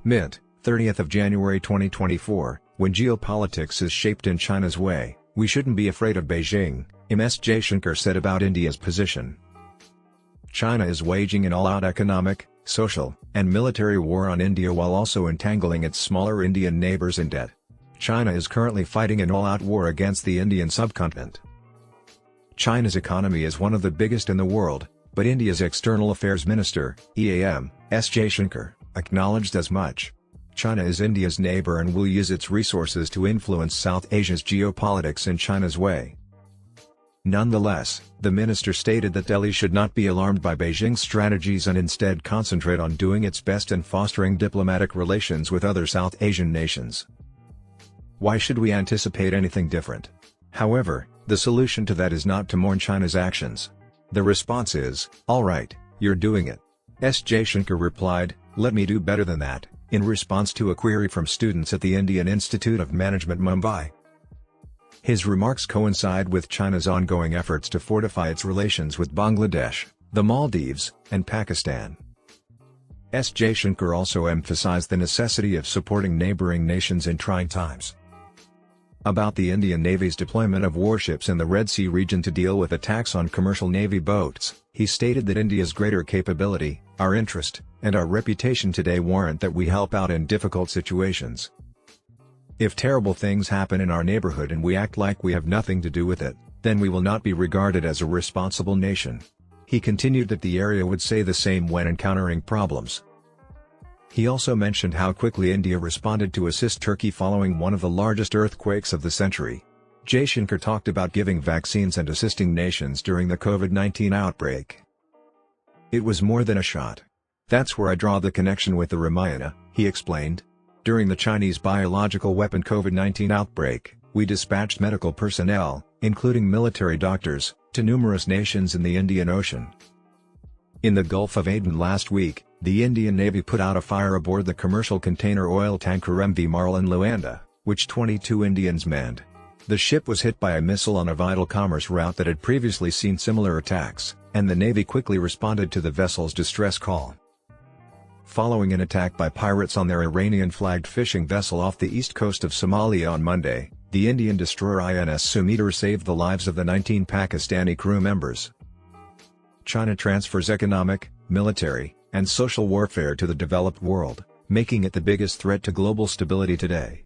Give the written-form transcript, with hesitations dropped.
Mint, 30th of January 2024, when geopolitics is shaped in China's way, we shouldn't be afraid of Beijing, EAM S Jaishankar said about India's position. China is waging an all-out economic, social, and military war on India while also entangling its smaller Indian neighbors in debt. China is currently fighting an all-out war against the Indian subcontinent. China's economy is one of the biggest in the world, but India's External Affairs Minister, EAM S Jaishankar, acknowledged as much. China is India's neighbor and will use its resources to influence South Asia's geopolitics in China's way. Nonetheless, the minister stated that Delhi should not be alarmed by Beijing's strategies and instead concentrate on doing its best and fostering diplomatic relations with other South Asian nations. Why should we anticipate anything different? However, the solution to that is not to mourn China's actions. The response is, "All right, you're doing it." S. Jaishankar replied, "Let me do better than that," in response to a query from students at the Indian Institute of Management Mumbai. His remarks coincide with China's ongoing efforts to fortify its relations with Bangladesh, the Maldives, and Pakistan. S. Jaishankar also emphasized the necessity of supporting neighboring nations in trying times. About the Indian Navy's deployment of warships in the Red Sea region to deal with attacks on commercial Navy boats, he stated that India's greater capability, our interest, and our reputation today warrant that we help out in difficult situations. If terrible things happen in our neighborhood and we act like we have nothing to do with it, then we will not be regarded as a responsible nation. He continued that the area would say the same when encountering problems. He also mentioned how quickly India responded to assist Turkey following one of the largest earthquakes of the century. Jaishankar talked about giving vaccines and assisting nations during the COVID-19 outbreak. "It was more than a shot. That's where I draw the connection with the Ramayana," he explained. During the Chinese biological weapon COVID-19 outbreak, we dispatched medical personnel, including military doctors, to numerous nations in the Indian Ocean. In the Gulf of Aden last week, the Indian Navy put out a fire aboard the commercial container oil tanker MV Marlin Luanda, which 22 Indians manned. The ship was hit by a missile on a vital commerce route that had previously seen similar attacks, and the Navy quickly responded to the vessel's distress call. Following an attack by pirates on their Iranian-flagged fishing vessel off the east coast of Somalia on Monday, the Indian destroyer INS Sumiter saved the lives of the 19 Pakistani crew members. China transfers economic, military, and social warfare to the developed world, making it the biggest threat to global stability today.